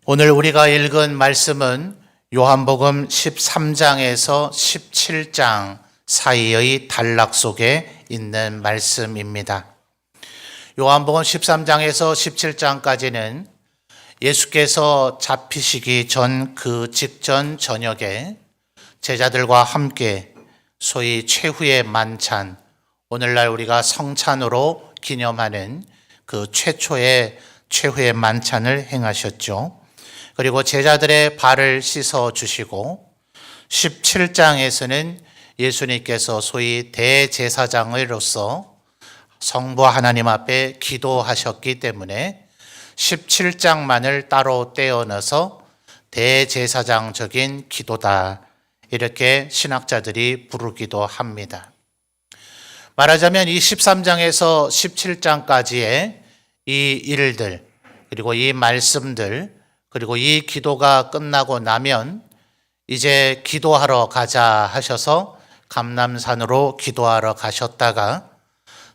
오늘 우리가 읽은 말씀은 요한복음 13장에서 17장 사이의 단락 속에 있는 말씀입니다. 요한복음 13장에서 17장까지는 예수께서 잡히시기 전 그 직전 저녁에 제자들과 함께 소위 최후의 만찬, 오늘날 우리가 성찬으로 기념하는 그 최후의 만찬을 행하셨죠. 그리고 제자들의 발을 씻어 주시고 17장에서는 예수님께서 소위 대제사장으로서 성부 하나님 앞에 기도하셨기 때문에 17장만을 따로 떼어넣어서 대제사장적인 기도다, 이렇게 신학자들이 부르기도 합니다. 말하자면 이 13장에서 17장까지의 이 일들, 그리고 이 말씀들, 그리고 이 기도가 끝나고 나면 이제 기도하러 가자 하셔서 감람산으로 기도하러 가셨다가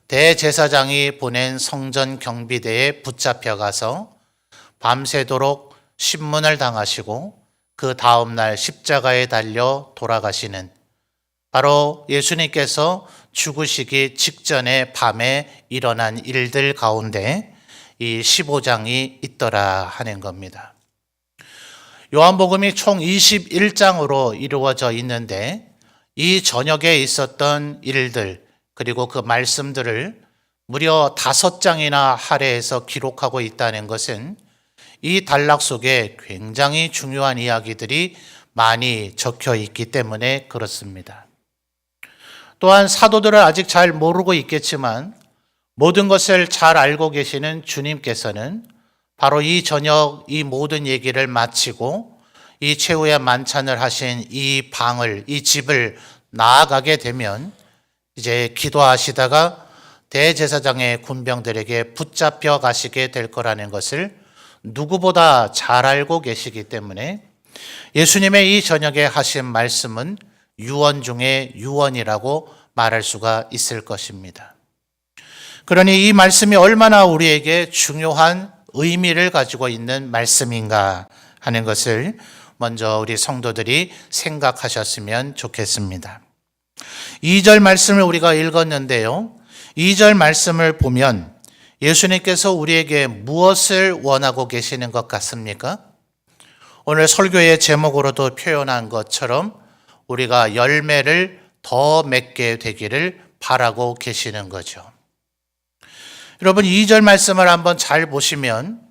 대제사장이 보낸 성전 경비대에 붙잡혀 가서 밤새도록 신문을 당하시고 그 다음날 십자가에 달려 돌아가시는, 바로 예수님께서 죽으시기 직전의 밤에 일어난 일들 가운데 이 15장이 있더라 하는 겁니다. 요한복음이 총 21장으로 이루어져 있는데 이 저녁에 있었던 일들, 그리고 그 말씀들을 무려 5장이나 할애해서 기록하고 있다는 것은 이 단락 속에 굉장히 중요한 이야기들이 많이 적혀 있기 때문에 그렇습니다. 또한 사도들은 아직 잘 모르고 있겠지만 모든 것을 잘 알고 계시는 주님께서는 바로 이 저녁 이 모든 얘기를 마치고 이 최후의 만찬을 하신 이 집을 나아가게 되면 이제 기도하시다가 대제사장의 군병들에게 붙잡혀 가시게 될 거라는 것을 누구보다 잘 알고 계시기 때문에 예수님의 이 저녁에 하신 말씀은 유언 중에 유언이라고 말할 수가 있을 것입니다. 그러니 이 말씀이 얼마나 우리에게 중요한 의미를 가지고 있는 말씀인가 하는 것을 먼저 우리 성도들이 생각하셨으면 좋겠습니다. 2절 말씀을 우리가 읽었는데요. 2절 말씀을 보면 예수님께서 우리에게 무엇을 원하고 계시는 것 같습니까? 오늘 설교의 제목으로도 표현한 것처럼 우리가 열매를 더 맺게 되기를 바라고 계시는 거죠. 여러분, 2절 말씀을 한번 잘 보시면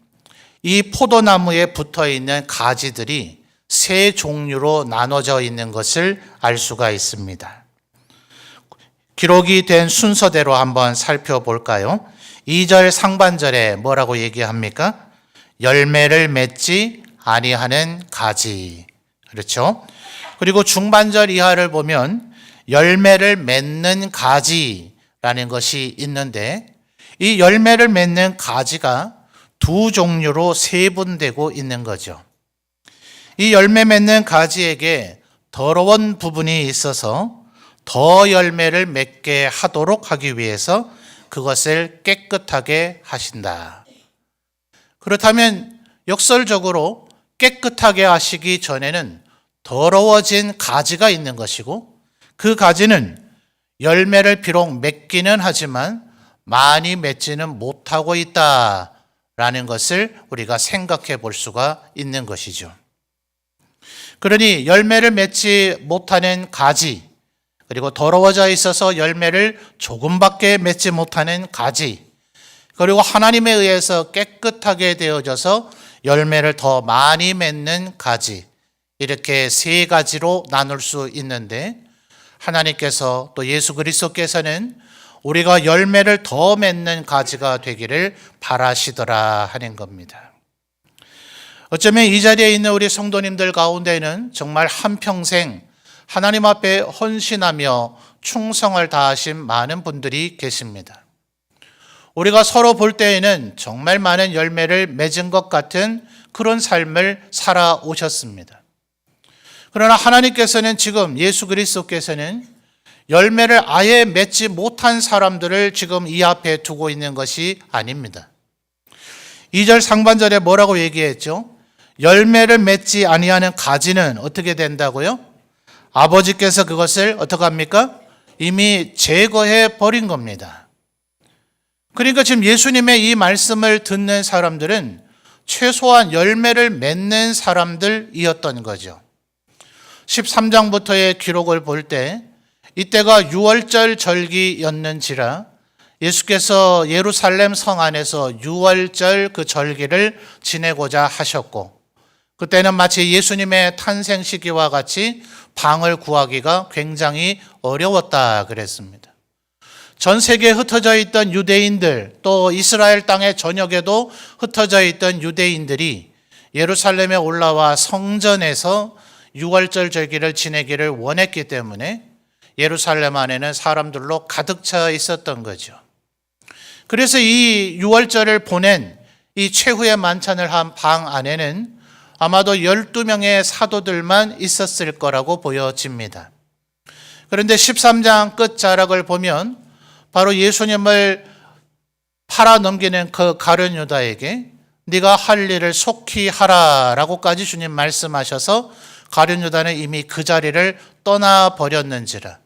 이 포도나무에 붙어 있는 가지들이 세 종류로 나눠져 있는 것을 알 수가 있습니다. 기록이 된 순서대로 한번 살펴볼까요? 2절 상반절에 뭐라고 얘기합니까? 열매를 맺지 아니하는 가지. 그렇죠? 그리고 중반절 이하를 보면 열매를 맺는 가지라는 것이 있는데 이 열매를 맺는 가지가 두 종류로 세분되고 있는 거죠. 이 열매 맺는 가지에게 더러운 부분이 있어서 더 열매를 맺게 하도록 하기 위해서 그것을 깨끗하게 하신다. 그렇다면 역설적으로 깨끗하게 하시기 전에는 더러워진 가지가 있는 것이고 그 가지는 열매를 비록 맺기는 하지만 많이 맺지는 못하고 있다라는 것을 우리가 생각해 볼 수가 있는 것이죠. 그러니 열매를 맺지 못하는 가지, 그리고 더러워져 있어서 열매를 조금밖에 맺지 못하는 가지, 그리고 하나님에 의해서 깨끗하게 되어져서 열매를 더 많이 맺는 가지, 이렇게 세 가지로 나눌 수 있는데 하나님께서 또 예수 그리스도께서는 우리가 열매를 더 맺는 가지가 되기를 바라시더라 하는 겁니다. 어쩌면 이 자리에 있는 우리 성도님들 가운데는 정말 한평생 하나님 앞에 헌신하며 충성을 다하신 많은 분들이 계십니다. 우리가 서로 볼 때에는 정말 많은 열매를 맺은 것 같은 그런 삶을 살아오셨습니다. 그러나 하나님께서는 지금 예수 그리스도께서는 열매를 아예 맺지 못한 사람들을 지금 이 앞에 두고 있는 것이 아닙니다. 2절 상반절에 뭐라고 얘기했죠? 열매를 맺지 아니하는 가지는 어떻게 된다고요? 아버지께서 그것을 어떻게 합니까? 이미 제거해 버린 겁니다. 그러니까 지금 예수님의 이 말씀을 듣는 사람들은 최소한 열매를 맺는 사람들이었던 거죠. 13장부터의 기록을 볼 때 이때가 유월절 절기였는지라 예수께서 예루살렘 성 안에서 유월절 그 절기를 지내고자 하셨고, 그때는 마치 예수님의 탄생 시기와 같이 방을 구하기가 굉장히 어려웠다 그랬습니다. 전 세계에 흩어져 있던 유대인들, 또 이스라엘 땅의 전역에도 흩어져 있던 유대인들이 예루살렘에 올라와 성전에서 유월절 절기를 지내기를 원했기 때문에 예루살렘 안에는 사람들로 가득 차 있었던 거죠. 그래서 이 유월절을 보낸 이 최후의 만찬을 한 방 안에는 아마도 12명의 사도들만 있었을 거라고 보여집니다. 그런데 13장 끝자락을 보면 바로 예수님을 팔아넘기는 그 가룟 유다에게 네가 할 일을 속히 하라 라고까지 주님 말씀하셔서 가룟 유다는 이미 그 자리를 떠나버렸는지라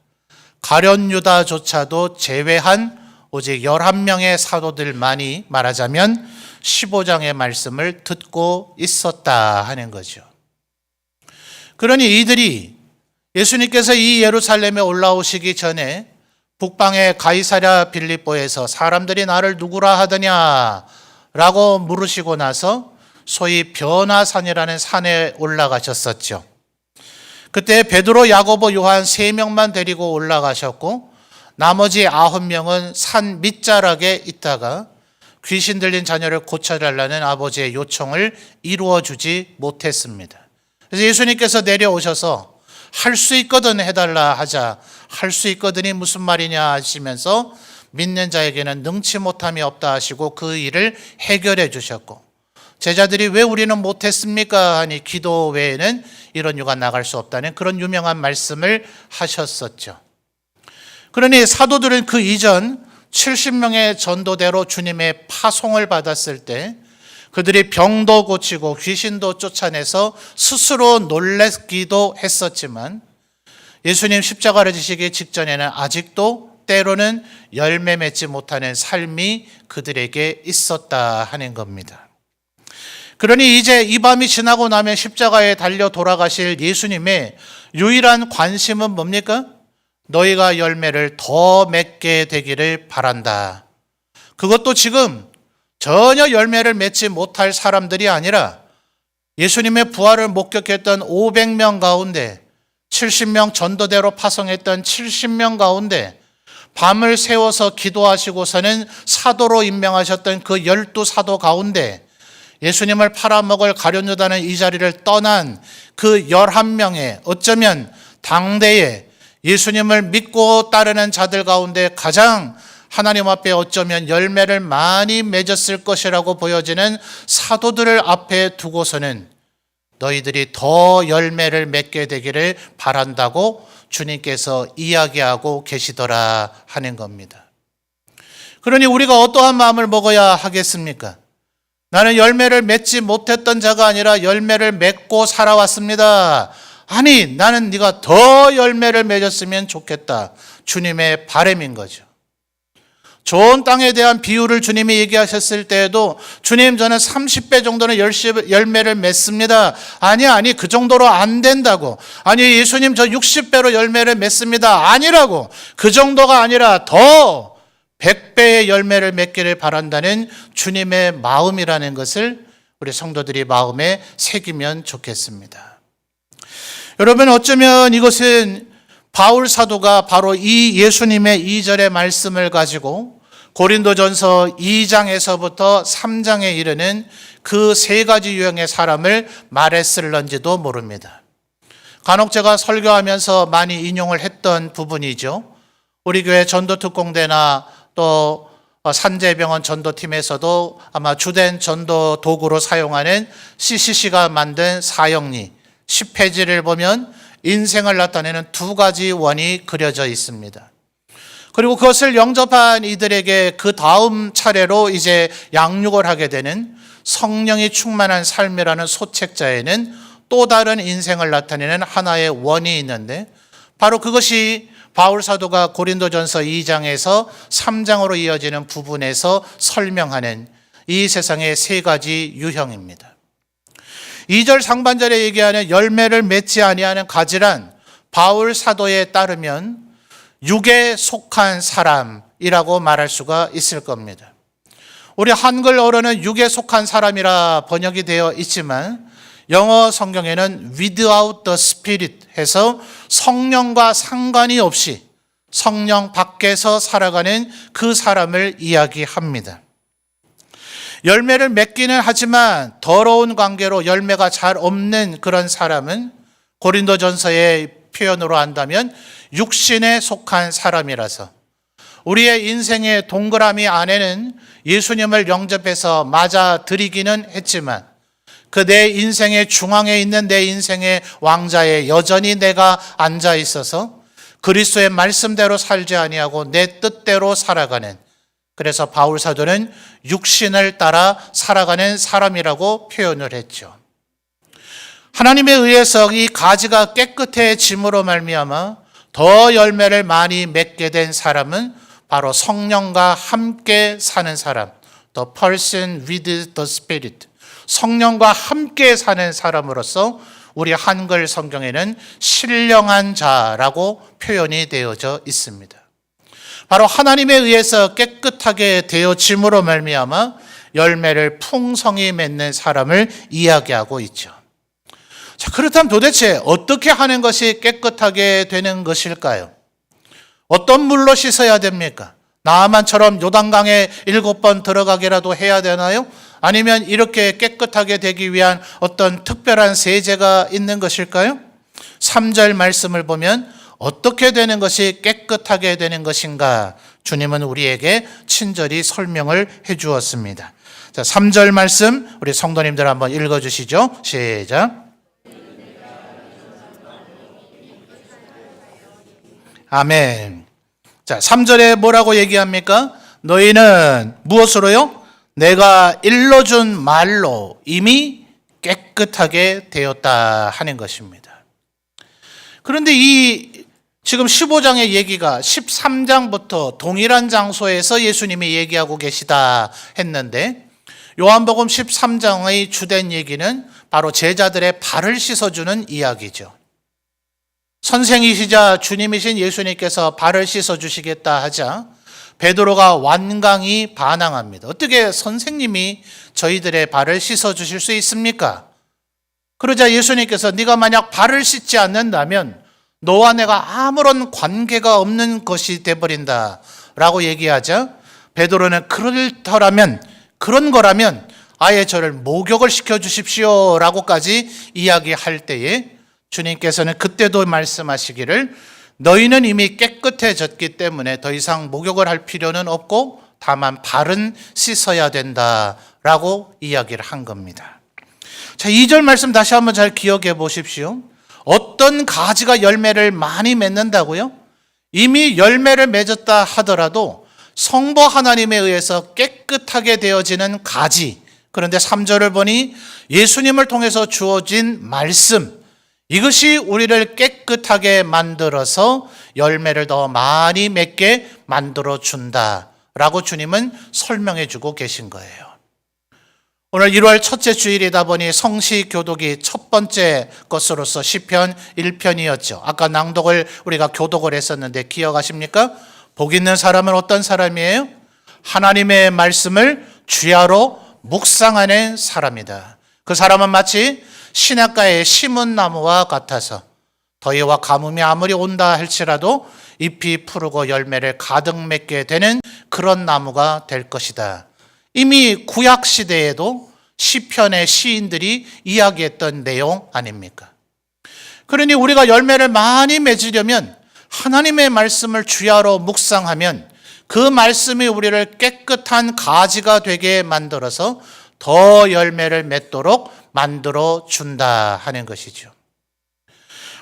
가룟 유다조차도 제외한 오직 11명의 사도들만이 말하자면 15장의 말씀을 듣고 있었다 하는 거죠. 그러니 이들이 예수님께서 이 예루살렘에 올라오시기 전에 북방의 가이사랴 빌립보에서 사람들이 나를 누구라 하더냐 라고 물으시고 나서 소위 변화산이라는 산에 올라가셨었죠. 그때 베드로, 야고보, 요한 3명만 데리고 올라가셨고 나머지 9명은 산 밑자락에 있다가 귀신 들린 자녀를 고쳐달라는 아버지의 요청을 이루어주지 못했습니다. 그래서 예수님께서 내려오셔서 할 수 있거든 해달라 하자 할 수 있거든이 무슨 말이냐 하시면서 믿는 자에게는 능치 못함이 없다 하시고 그 일을 해결해 주셨고 제자들이 왜 우리는 못했습니까 하니 기도 외에는 이런 유가 나갈 수 없다는 그런 유명한 말씀을 하셨었죠. 그러니 사도들은 그 이전 70명의 전도대로 주님의 파송을 받았을 때 그들이 병도 고치고 귀신도 쫓아내서 스스로 놀랬기도 했었지만 예수님 십자가를 지시기 직전에는 아직도 때로는 열매 맺지 못하는 삶이 그들에게 있었다 하는 겁니다. 그러니 이제 이 밤이 지나고 나면 십자가에 달려 돌아가실 예수님의 유일한 관심은 뭡니까? 너희가 열매를 더 맺게 되기를 바란다. 그것도 지금 전혀 열매를 맺지 못할 사람들이 아니라 예수님의 부활을 목격했던 500명 가운데 70명 전도대로 파송했던 70명 가운데 밤을 새워서 기도하시고서는 사도로 임명하셨던 그 12사도 가운데 예수님을 팔아먹을 가룟 유다는 이 자리를 떠난 그 11명의 어쩌면 당대에 예수님을 믿고 따르는 자들 가운데 가장 하나님 앞에 어쩌면 열매를 많이 맺었을 것이라고 보여지는 사도들을 앞에 두고서는 너희들이 더 열매를 맺게 되기를 바란다고 주님께서 이야기하고 계시더라 하는 겁니다. 그러니 우리가 어떠한 마음을 먹어야 하겠습니까? 나는 열매를 맺지 못했던 자가 아니라 열매를 맺고 살아왔습니다. 아니, 나는 네가 더 열매를 맺었으면 좋겠다. 주님의 바람인 거죠. 좋은 땅에 대한 비유를 주님이 얘기하셨을 때에도 주님 저는 30배 정도는 열매를 맺습니다. 아니 그 정도로 안 된다고. 아니 예수님 저 60배로 열매를 맺습니다. 아니라고. 그 정도가 아니라 더 100배의 열매를 맺기를 바란다는 주님의 마음이라는 것을 우리 성도들이 마음에 새기면 좋겠습니다. 여러분 어쩌면 이것은 바울 사도가 바로 이 예수님의 2절의 말씀을 가지고 고린도전서 2장에서부터 3장에 이르는 그 3가지 유형의 사람을 말했을런지도 모릅니다. 간혹 제가 설교하면서 많이 인용을 했던 부분이죠. 우리 교회 전도특공대나 또 산재병원 전도팀에서도 아마 주된 전도 도구로 사용하는 CCC가 만든 사형리 10페이지를 보면 인생을 나타내는 2가지 원이 그려져 있습니다. 그리고 그것을 영접한 이들에게 그 다음 차례로 이제 양육을 하게 되는 성령이 충만한 삶이라는 소책자에는 또 다른 인생을 나타내는 하나의 원이 있는데, 바로 그것이 바울 사도가 고린도전서 2장에서 3장으로 이어지는 부분에서 설명하는 이 세상의 세 가지 유형입니다. 2절 상반절에 얘기하는 열매를 맺지 아니하는 가지란 바울 사도에 따르면 육에 속한 사람이라고 말할 수가 있을 겁니다. 우리 한글어로는 육에 속한 사람이라 번역이 되어 있지만 영어 성경에는 without the spirit 해서 성령과 상관이 없이 성령 밖에서 살아가는 그 사람을 이야기합니다. 열매를 맺기는 하지만 더러운 관계로 열매가 잘 없는 그런 사람은 고린도전서의 표현으로 한다면 육신에 속한 사람이라서 우리의 인생의 동그라미 안에는 예수님을 영접해서 맞아들이기는 했지만 그 내 인생의 중앙에 있는 내 인생의 왕자에 여전히 내가 앉아 있어서 그리스도의 말씀대로 살지 아니하고 내 뜻대로 살아가는, 그래서 바울 사도는 육신을 따라 살아가는 사람이라고 표현을 했죠. 하나님에 의해서 이 가지가 깨끗해짐으로 말미암아 더 열매를 많이 맺게 된 사람은 바로 성령과 함께 사는 사람, the person with the Spirit, 성령과 함께 사는 사람으로서 우리 한글 성경에는 신령한 자라고 표현이 되어져 있습니다. 바로 하나님에 의해서 깨끗하게 되어짐으로 말미암아 열매를 풍성히 맺는 사람을 이야기하고 있죠. 자, 그렇다면 도대체 어떻게 하는 것이 깨끗하게 되는 것일까요? 어떤 물로 씻어야 됩니까? 나아만처럼 요단강에 7번 들어가기라도 해야 되나요? 아니면 이렇게 깨끗하게 되기 위한 어떤 특별한 세제가 있는 것일까요? 3절 말씀을 보면 어떻게 되는 것이 깨끗하게 되는 것인가? 주님은 우리에게 친절히 설명을 해 주었습니다. 자, 3절 말씀 우리 성도님들 한번 읽어 주시죠. 시작. 아멘. 자, 3절에 뭐라고 얘기합니까? 너희는 무엇으로요? 내가 일러준 말로 이미 깨끗하게 되었다 하는 것입니다. 그런데 이 지금 15장의 얘기가 13장부터 동일한 장소에서 예수님이 얘기하고 계시다 했는데, 요한복음 13장의 주된 얘기는 바로 제자들의 발을 씻어주는 이야기죠. 선생이시자 주님이신 예수님께서 발을 씻어주시겠다 하자 베드로가 완강히 반항합니다. 어떻게 선생님이 저희들의 발을 씻어주실 수 있습니까? 그러자 예수님께서 네가 만약 발을 씻지 않는다면 너와 내가 아무런 관계가 없는 것이 돼버린다 라고 얘기하자 베드로는 그런 거라면 아예 저를 목욕을 시켜주십시오 라고까지 이야기할 때에 주님께서는 그때도 말씀하시기를 너희는 이미 깨끗해졌기 때문에 더 이상 목욕을 할 필요는 없고 다만 발은 씻어야 된다라고 이야기를 한 겁니다. 자, 2절 말씀 다시 한번 잘 기억해 보십시오. 어떤 가지가 열매를 많이 맺는다고요? 이미 열매를 맺었다 하더라도 성부 하나님에 의해서 깨끗하게 되어지는 가지, 그런데 3절을 보니 예수님을 통해서 주어진 말씀, 이것이 우리를 깨끗하게 만들어서 열매를 더 많이 맺게 만들어준다라고 주님은 설명해 주고 계신 거예요. 오늘 1월 첫째 주일이다 보니 성시 교독이 첫 번째 것으로서 시편 1편이었죠. 아까 낭독을 우리가 교독을 했었는데 기억하십니까? 복 있는 사람은 어떤 사람이에요? 하나님의 말씀을 주야로 묵상하는 사람이다. 그 사람은 마치 시냇가에 심은 나무와 같아서 더위와 가뭄이 아무리 온다 할지라도 잎이 푸르고 열매를 가득 맺게 되는 그런 나무가 될 것이다. 이미 구약 시대에도 시편의 시인들이 이야기했던 내용 아닙니까? 그러니 우리가 열매를 많이 맺으려면 하나님의 말씀을 주야로 묵상하면 그 말씀이 우리를 깨끗한 가지가 되게 만들어서 더 열매를 맺도록 만들어 준다 하는 것이죠.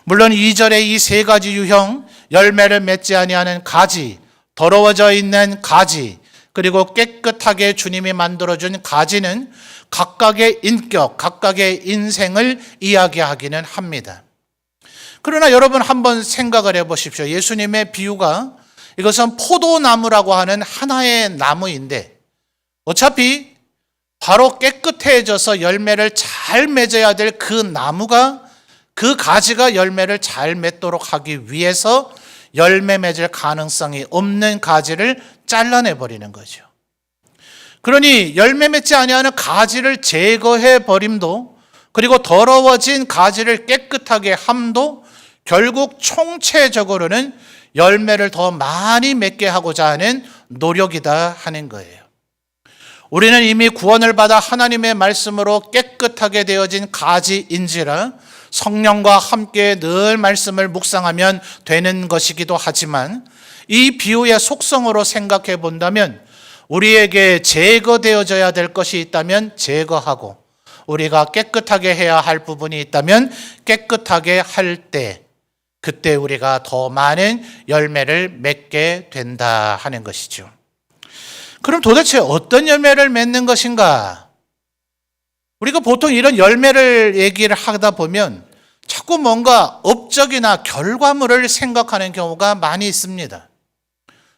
물론 2절의 이 세 가지 유형, 열매를 맺지 아니하는 가지, 더러워져 있는 가지, 그리고 깨끗하게 주님이 만들어준 가지는 각각의 인격, 각각의 인생을 이야기하기는 합니다. 그러나 여러분 한번 생각을 해보십시오. 예수님의 비유가 이것은 포도나무라고 하는 하나의 나무인데 어차피 바로 깨끗해져서 열매를 잘 맺어야 될 그 나무가, 그 가지가 열매를 잘 맺도록 하기 위해서 열매 맺을 가능성이 없는 가지를 잘라내 버리는 거죠. 그러니 열매 맺지 아니하는 가지를 제거해 버림도, 그리고 더러워진 가지를 깨끗하게 함도 결국 총체적으로는 열매를 더 많이 맺게 하고자 하는 노력이다 하는 거예요. 우리는 이미 구원을 받아 하나님의 말씀으로 깨끗하게 되어진 가지인지라 성령과 함께 늘 말씀을 묵상하면 되는 것이기도 하지만, 이 비유의 속성으로 생각해 본다면 우리에게 제거되어져야 될 것이 있다면 제거하고, 우리가 깨끗하게 해야 할 부분이 있다면 깨끗하게 할 때, 그때 우리가 더 많은 열매를 맺게 된다 하는 것이죠. 그럼 도대체 어떤 열매를 맺는 것인가? 우리가 보통 이런 열매를 얘기를 하다 보면 자꾸 뭔가 업적이나 결과물을 생각하는 경우가 많이 있습니다.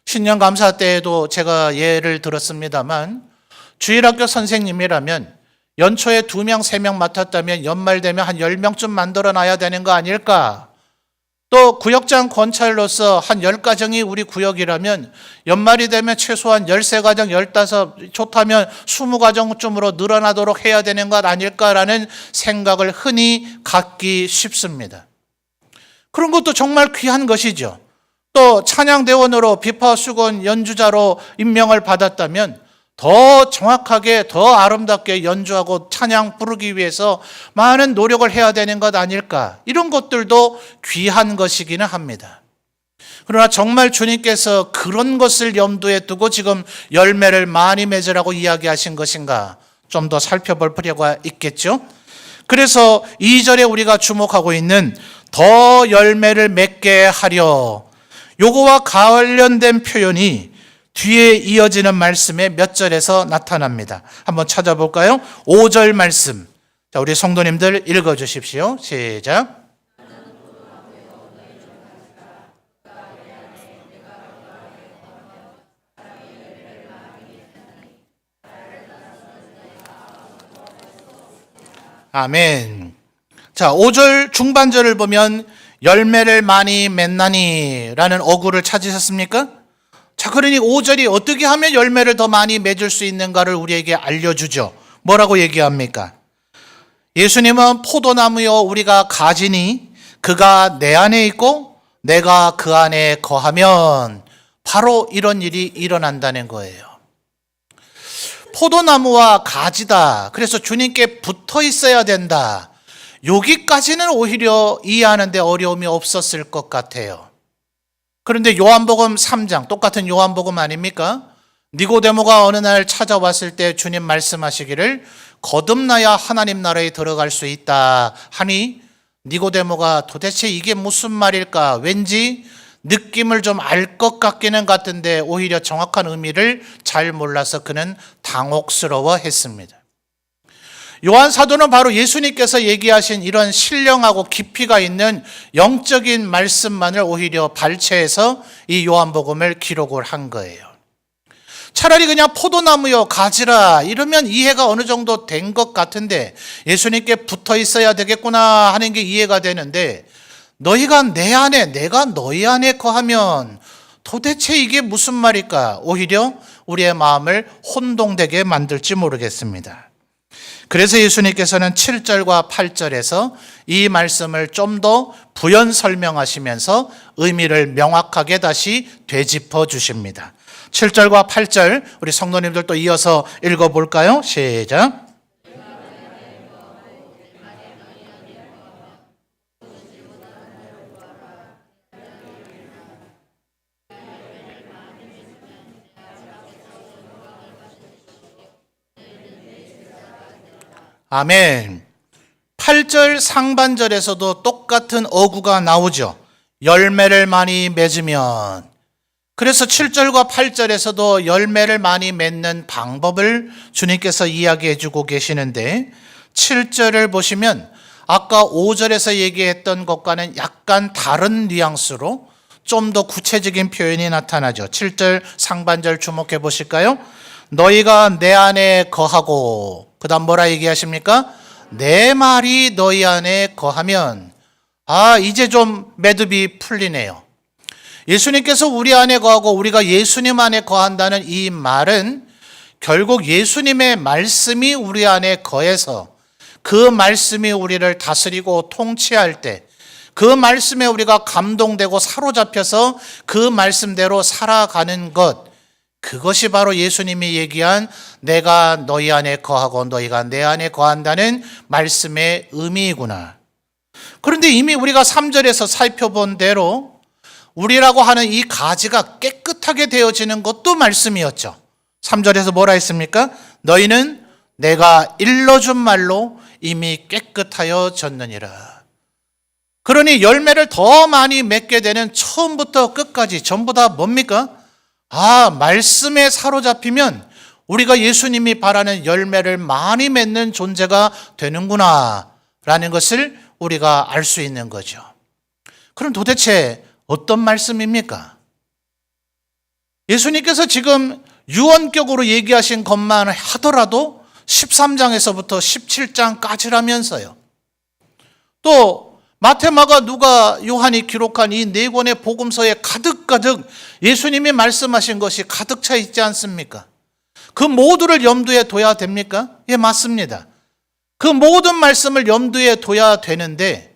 신년 감사 때에도 제가 예를 들었습니다만, 주일학교 선생님이라면 연초에 2명, 3명 맡았다면 연말 되면 한 10명쯤 만들어 놔야 되는 거 아닐까? 또 구역장 권찰로서 한 10가정이 우리 구역이라면 연말이 되면 최소한 13가정, 15, 좋다면 20가정쯤으로 늘어나도록 해야 되는 것 아닐까라는 생각을 흔히 갖기 쉽습니다. 그런 것도 정말 귀한 것이죠. 또 찬양대원으로 비파 수건 연주자로 임명을 받았다면 더 정확하게, 더 아름답게 연주하고 찬양 부르기 위해서 많은 노력을 해야 되는 것 아닐까. 이런 것들도 귀한 것이기는 합니다. 그러나 정말 주님께서 그런 것을 염두에 두고 지금 열매를 많이 맺으라고 이야기하신 것인가? 좀 더 살펴볼 필요가 있겠죠? 그래서 2절에 우리가 주목하고 있는 더 열매를 맺게 하려, 요거와 관련된 표현이 뒤에 이어지는 말씀의 몇 절에서 나타납니다. 한번 찾아볼까요? 5절 말씀. 자, 우리 성도님들 읽어주십시오. 시작. 아멘. 자, 5절 중반절을 보면 열매를 많이 맺나니 라는 어구를 찾으셨습니까? 자, 그러니 5절이 어떻게 하면 열매를 더 많이 맺을 수 있는가를 우리에게 알려주죠. 뭐라고 얘기합니까? 예수님은 포도나무여 우리가 가지니 그가 내 안에 있고 내가 그 안에 거하면 바로 이런 일이 일어난다는 거예요. 포도나무와 가지다. 그래서 주님께 붙어 있어야 된다. 여기까지는 오히려 이해하는 데 어려움이 없었을 것 같아요. 그런데 요한복음 3장, 똑같은 요한복음 아닙니까? 니고데모가 어느 날 찾아왔을 때 주님 말씀하시기를 거듭나야 하나님 나라에 들어갈 수 있다 하니, 니고데모가 도대체 이게 무슨 말일까? 왠지 느낌을 좀 알 것 같기는 같은데 오히려 정확한 의미를 잘 몰라서 그는 당혹스러워 했습니다. 요한 사도는 바로 예수님께서 얘기하신 이런 신령하고 깊이가 있는 영적인 말씀만을 오히려 발췌해서 이 요한복음을 기록을 한 거예요. 차라리 그냥 포도나무여 가지라 이러면 이해가 어느 정도 된 것 같은데, 예수님께 붙어 있어야 되겠구나 하는 게 이해가 되는데, 너희가 내 안에 내가 너희 안에 거하면 도대체 이게 무슨 말일까? 오히려 우리의 마음을 혼동되게 만들지 모르겠습니다. 그래서 예수님께서는 7절과 8절에서 이 말씀을 좀 더 부연 설명하시면서 의미를 명확하게 다시 되짚어 주십니다. 7절과 8절 우리 성도님들 또 이어서 읽어볼까요? 시작. 아멘. 8절 상반절에서도 똑같은 어구가 나오죠. 열매를 많이 맺으면. 그래서 7절과 8절에서도 열매를 많이 맺는 방법을 주님께서 이야기해 주고 계시는데 7절을 보시면 아까 5절에서 얘기했던 것과는 약간 다른 뉘앙스로 좀 더 구체적인 표현이 나타나죠. 7절 상반절 주목해 보실까요? 너희가 내 안에 거하고, 그 다음 뭐라 얘기하십니까? 내 말이 너희 안에 거하면, 이제 좀 매듭이 풀리네요. 예수님께서 우리 안에 거하고 우리가 예수님 안에 거한다는 이 말은 결국 예수님의 말씀이 우리 안에 거해서 그 말씀이 우리를 다스리고 통치할 때 그 말씀에 우리가 감동되고 사로잡혀서 그 말씀대로 살아가는 것, 그것이 바로 예수님이 얘기한 내가 너희 안에 거하고 너희가 내 안에 거한다는 말씀의 의미이구나. 그런데 이미 우리가 3절에서 살펴본 대로 우리라고 하는 이 가지가 깨끗하게 되어지는 것도 말씀이었죠. 3절에서 뭐라 했습니까? 너희는 내가 일러준 말로 이미 깨끗하여 졌느니라. 그러니 열매를 더 많이 맺게 되는 처음부터 끝까지 전부 다 뭡니까? 말씀에 사로잡히면 우리가 예수님이 바라는 열매를 많이 맺는 존재가 되는구나 라는 것을 우리가 알 수 있는 거죠. 그럼 도대체 어떤 말씀입니까? 예수님께서 지금 유언격으로 얘기하신 것만 하더라도 13장에서부터 17장까지라면서요. 또 마태, 마가, 누가, 요한이 기록한 이 네 권의 복음서에 가득가득 예수님이 말씀하신 것이 가득 차 있지 않습니까? 그 모두를 염두에 둬야 됩니까? 예, 맞습니다. 그 모든 말씀을 염두에 둬야 되는데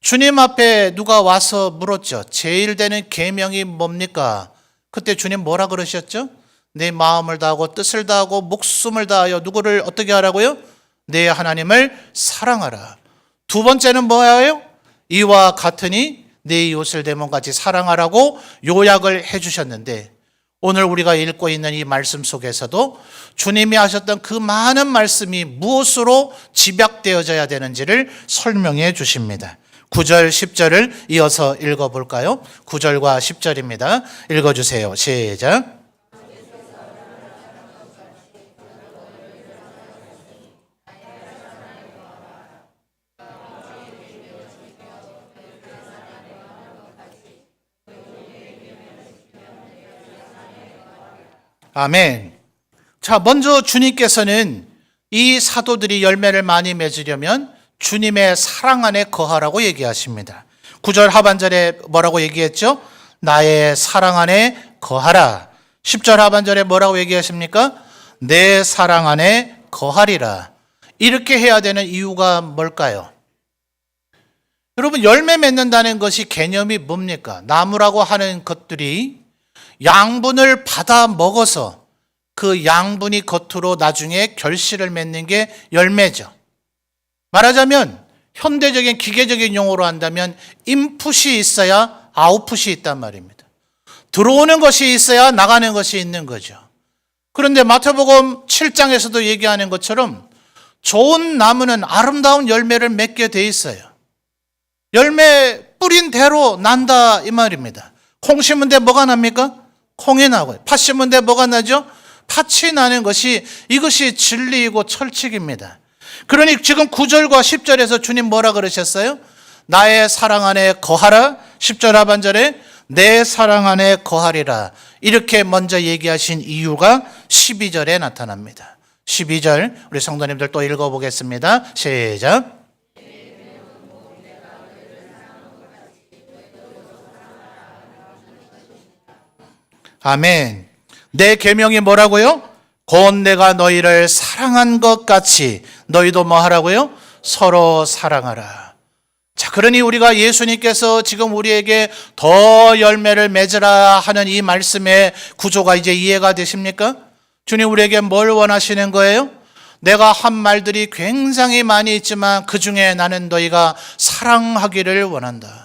주님 앞에 누가 와서 물었죠. 제일 되는 계명이 뭡니까? 그때 주님 뭐라 그러셨죠? 내 마음을 다하고 뜻을 다하고 목숨을 다하여 누구를 어떻게 하라고요? 내 하나님을 사랑하라. 두 번째는 뭐예요? 이와 같으니 내 이웃을 내 몸같이 사랑하라고 요약을 해주셨는데 오늘 우리가 읽고 있는 이 말씀 속에서도 주님이 하셨던 그 많은 말씀이 무엇으로 집약되어져야 되는지를 설명해 주십니다. 9절, 10절을 이어서 읽어볼까요? 9절과 10절입니다. 읽어주세요. 시작. 아멘. 자, 먼저 주님께서는 이 사도들이 열매를 많이 맺으려면 주님의 사랑 안에 거하라고 얘기하십니다. 9절 하반절에 뭐라고 얘기했죠? 나의 사랑 안에 거하라. 10절 하반절에 뭐라고 얘기하십니까? 내 사랑 안에 거하리라. 이렇게 해야 되는 이유가 뭘까요? 여러분, 열매 맺는다는 것이 개념이 뭡니까? 나무라고 하는 것들이 양분을 받아 먹어서 그 양분이 겉으로 나중에 결실을 맺는 게 열매죠. 말하자면 현대적인 기계적인 용어로 한다면 인풋이 있어야 아웃풋이 있단 말입니다. 들어오는 것이 있어야 나가는 것이 있는 거죠. 그런데 마태복음 7장에서도 얘기하는 것처럼 좋은 나무는 아름다운 열매를 맺게 돼 있어요. 열매 뿌린 대로 난다 이 말입니다. 콩 심은 데 뭐가 납니까? 콩이 나고요. 팥 심은 데 뭐가 나죠? 팥이 나는 것이 이것이 진리이고 철칙입니다. 그러니 지금 9절과 10절에서 주님 뭐라 그러셨어요? 나의 사랑 안에 거하라. 10절 하반절에 내 사랑 안에 거하리라. 이렇게 먼저 얘기하신 이유가 12절에 나타납니다. 12절 우리 성도님들 또 읽어보겠습니다. 시작. 아멘. 내 계명이 뭐라고요? 곧 내가 너희를 사랑한 것 같이 너희도 뭐 하라고요? 서로 사랑하라. 자, 그러니 우리가 예수님께서 지금 우리에게 더 열매를 맺으라 하는 이 말씀의 구조가 이제 이해가 되십니까? 주님 우리에게 뭘 원하시는 거예요? 내가 한 말들이 굉장히 많이 있지만 그 중에 나는 너희가 사랑하기를 원한다.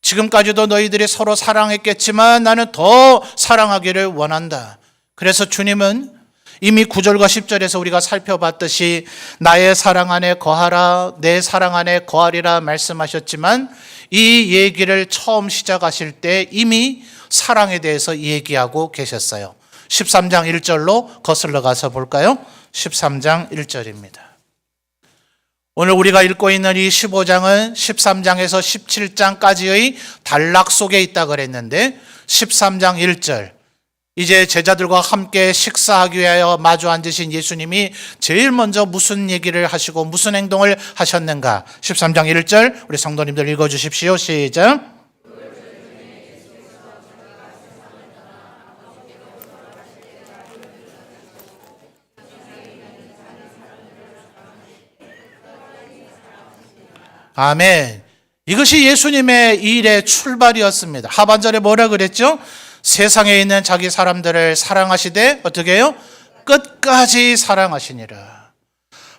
지금까지도 너희들이 서로 사랑했겠지만 나는 더 사랑하기를 원한다. 그래서 주님은 이미 9절과 10절에서 우리가 살펴봤듯이 나의 사랑 안에 거하라, 내 사랑 안에 거하리라 말씀하셨지만 이 얘기를 처음 시작하실 때 이미 사랑에 대해서 얘기하고 계셨어요. 13장 1절로 거슬러 가서 볼까요? 13장 1절입니다. 오늘 우리가 읽고 있는 이 15장은 13장에서 17장까지의 단락 속에 있다 그랬는데 13장 1절, 이제 제자들과 함께 식사하기 위하여 마주 앉으신 예수님이 제일 먼저 무슨 얘기를 하시고 무슨 행동을 하셨는가? 13장 1절 우리 성도님들 읽어주십시오. 시작. 아멘. 이것이 예수님의 일의 출발이었습니다. 하반절에 뭐라 그랬죠? 세상에 있는 자기 사람들을 사랑하시되 어떻게 해요? 끝까지 사랑하시니라.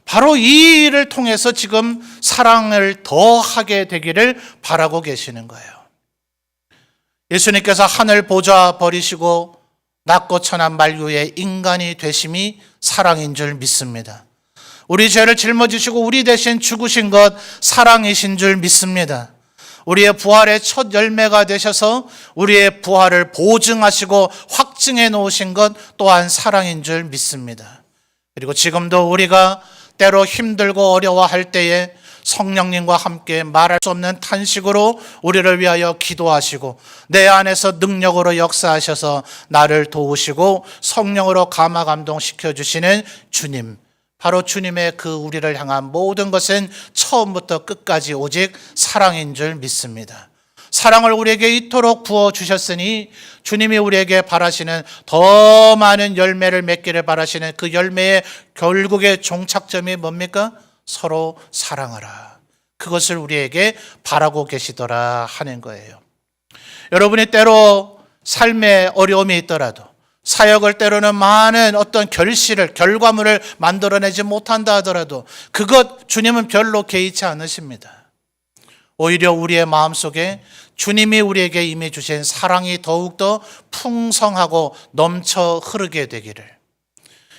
바로 이 일을 통해서 지금 사랑을 더 하게 되기를 바라고 계시는 거예요. 예수님께서 하늘 보좌 버리시고 낮고 천한 만유의 인간이 되심이 사랑인 줄 믿습니다. 우리 죄를 짊어지시고 우리 대신 죽으신 것 사랑이신 줄 믿습니다. 우리의 부활의 첫 열매가 되셔서 우리의 부활을 보증하시고 확증해 놓으신 것 또한 사랑인 줄 믿습니다. 그리고 지금도 우리가 때로 힘들고 어려워할 때에 성령님과 함께 말할 수 없는 탄식으로 우리를 위하여 기도하시고 내 안에서 능력으로 역사하셔서 나를 도우시고 성령으로 감화 감동시켜 주시는 주님, 바로 주님의 그 우리를 향한 모든 것은 처음부터 끝까지 오직 사랑인 줄 믿습니다. 사랑을 우리에게 이토록 부어주셨으니 주님이 우리에게 바라시는 더 많은 열매를 맺기를 바라시는 그 열매의 결국의 종착점이 뭡니까? 서로 사랑하라. 그것을 우리에게 바라고 계시더라 하는 거예요. 여러분이 때로 삶에 어려움이 있더라도 사역을 때로는 많은 어떤 결과물을 만들어내지 못한다 하더라도 그것 주님은 별로 개의치 않으십니다. 오히려 우리의 마음속에 주님이 우리에게 임해 주신 사랑이 더욱더 풍성하고 넘쳐 흐르게 되기를.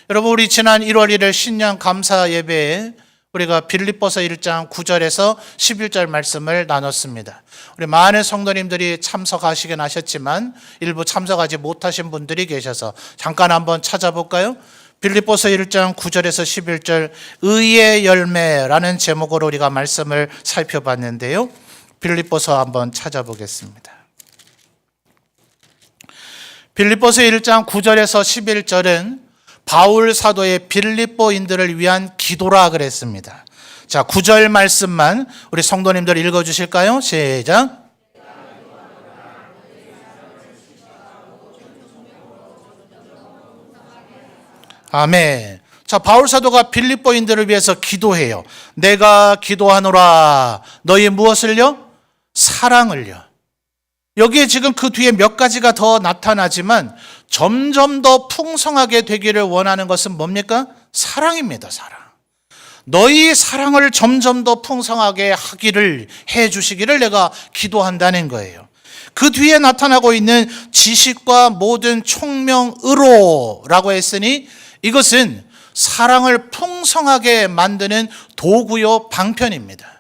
여러분, 우리 지난 1월 1일 신년 감사 예배에 우리가 빌립보서 1장 9절에서 11절 말씀을 나눴습니다. 우리 많은 성도님들이 참석하시긴 하셨지만 일부 참석하지 못하신 분들이 계셔서 잠깐 한번 찾아볼까요? 빌립보서 1장 9절에서 11절 의의 열매라는 제목으로 우리가 말씀을 살펴봤는데요. 빌립보서 한번 찾아보겠습니다. 빌립보서 1장 9절에서 11절은 바울 사도의 빌립보인들을 위한 기도라 그랬습니다. 자, 9절 말씀만 우리 성도님들 읽어주실까요? 시작. 아멘. 자, 바울 사도가 빌립보인들을 위해서 기도해요. 내가 기도하노라. 너희 무엇을요? 사랑을요. 여기에 지금 그 뒤에 몇 가지가 더 나타나지만 점점 더 풍성하게 되기를 원하는 것은 뭡니까? 사랑입니다. 사랑. 너희 사랑을 점점 더 풍성하게 하기를 해 주시기를 내가 기도한다는 거예요. 그 뒤에 나타나고 있는 지식과 모든 총명의로라고 했으니 이것은 사랑을 풍성하게 만드는 도구요 방편입니다.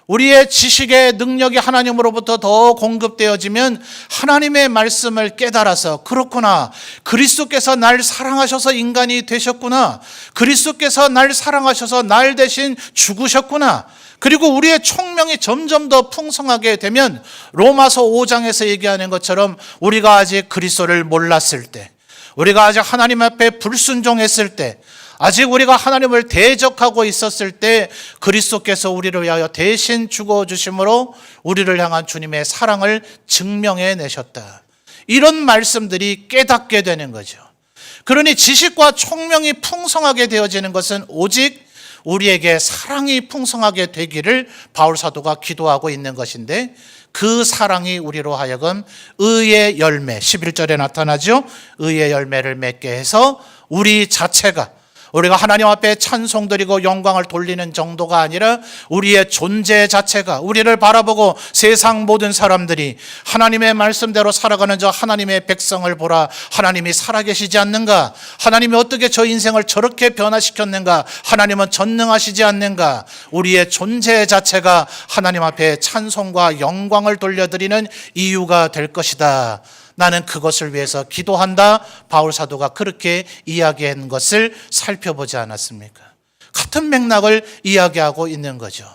우리의 지식의 능력이 하나님으로부터 더 공급되어지면 하나님의 말씀을 깨달아서 그렇구나, 그리스도께서 날 사랑하셔서 인간이 되셨구나, 그리스도께서 날 사랑하셔서 날 대신 죽으셨구나, 그리고 우리의 총명이 점점 더 풍성하게 되면 로마서 5장에서 얘기하는 것처럼 우리가 아직 그리스도를 몰랐을 때, 우리가 아직 하나님 앞에 불순종했을 때, 아직 우리가 하나님을 대적하고 있었을 때 그리스도께서 우리를 위하여 대신 죽어주심으로 우리를 향한 주님의 사랑을 증명해 내셨다. 이런 말씀들이 깨닫게 되는 거죠. 그러니 지식과 총명이 풍성하게 되어지는 것은 오직 우리에게 사랑이 풍성하게 되기를 바울 사도가 기도하고 있는 것인데 그 사랑이 우리로 하여금 의의 열매, 11절에 나타나죠. 의의 열매를 맺게 해서 우리 자체가 우리가 하나님 앞에 찬송드리고 영광을 돌리는 정도가 아니라 우리의 존재 자체가, 우리를 바라보고 세상 모든 사람들이 하나님의 말씀대로 살아가는 저 하나님의 백성을 보라, 하나님이 살아계시지 않는가, 하나님이 어떻게 저 인생을 저렇게 변화시켰는가, 하나님은 전능하시지 않는가, 우리의 존재 자체가 하나님 앞에 찬송과 영광을 돌려드리는 이유가 될 것이다. 나는 그것을 위해서 기도한다. 바울 사도가 그렇게 이야기한 것을 살펴보지 않았습니까? 같은 맥락을 이야기하고 있는 거죠.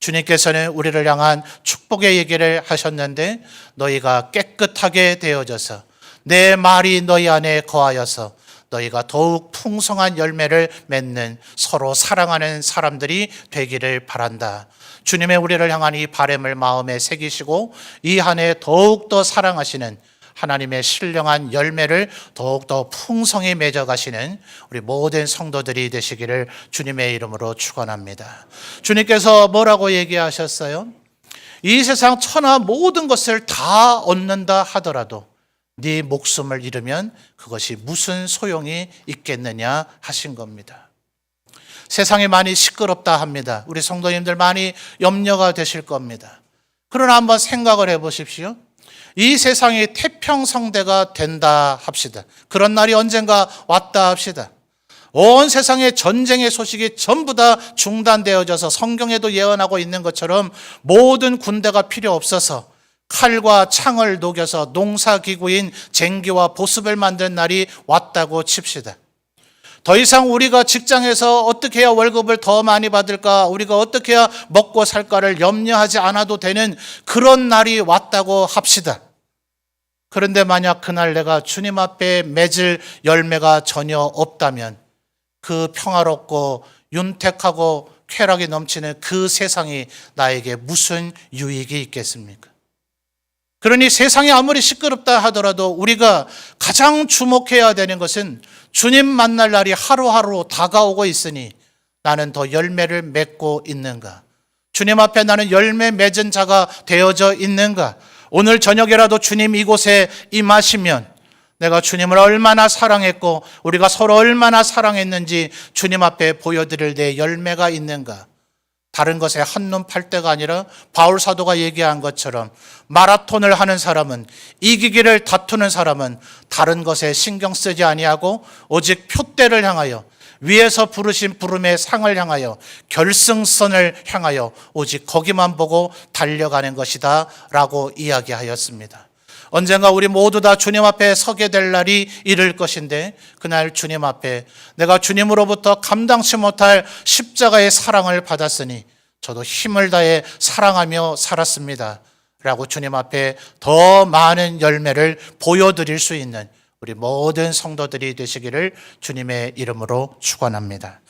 주님께서는 우리를 향한 축복의 얘기를 하셨는데, 너희가 깨끗하게 되어져서 내 말이 너희 안에 거하여서 너희가 더욱 풍성한 열매를 맺는 서로 사랑하는 사람들이 되기를 바란다. 주님의 우리를 향한 이 바람을 마음에 새기시고 이 한 해 더욱더 사랑하시는 하나님의 신령한 열매를 더욱더 풍성히 맺어가시는 우리 모든 성도들이 되시기를 주님의 이름으로 축원합니다. 주님께서 뭐라고 얘기하셨어요? 이 세상 천하 모든 것을 다 얻는다 하더라도 네 목숨을 잃으면 그것이 무슨 소용이 있겠느냐 하신 겁니다. 세상이 많이 시끄럽다 합니다. 우리 성도님들 많이 염려가 되실 겁니다. 그러나 한번 생각을 해보십시오. 이 세상이 태평성대가 된다 합시다. 그런 날이 언젠가 왔다 합시다. 온 세상의 전쟁의 소식이 전부 다 중단되어져서 성경에도 예언하고 있는 것처럼 모든 군대가 필요 없어서 칼과 창을 녹여서 농사기구인 쟁기와 보습을 만든 날이 왔다고 칩시다. 더 이상 우리가 직장에서 어떻게 해야 월급을 더 많이 받을까, 우리가 어떻게 해야 먹고 살까를 염려하지 않아도 되는 그런 날이 왔다고 합시다. 그런데 만약 그날 내가 주님 앞에 맺을 열매가 전혀 없다면 그 평화롭고 윤택하고 쾌락이 넘치는 그 세상이 나에게 무슨 유익이 있겠습니까? 그러니 세상이 아무리 시끄럽다 하더라도 우리가 가장 주목해야 되는 것은 주님 만날 날이 하루하루 다가오고 있으니 나는 더 열매를 맺고 있는가? 주님 앞에 나는 열매 맺은 자가 되어져 있는가? 오늘 저녁에라도 주님 이곳에 임하시면 내가 주님을 얼마나 사랑했고 우리가 서로 얼마나 사랑했는지 주님 앞에 보여드릴 내 열매가 있는가? 다른 것에 한눈 팔 때가 아니라 바울 사도가 얘기한 것처럼 마라톤을 하는 사람은, 이기기를 다투는 사람은 다른 것에 신경 쓰지 아니하고 오직 표대를 향하여, 위에서 부르신 부름의 상을 향하여, 결승선을 향하여 오직 거기만 보고 달려가는 것이다 라고 이야기하였습니다. 언젠가 우리 모두 다 주님 앞에 서게 될 날이 이를 것인데, 그날 주님 앞에 내가 주님으로부터 감당치 못할 십자가의 사랑을 받았으니 저도 힘을 다해 사랑하며 살았습니다 라고 주님 앞에 더 많은 열매를 보여드릴 수 있는 우리 모든 성도들이 되시기를 주님의 이름으로 축원합니다.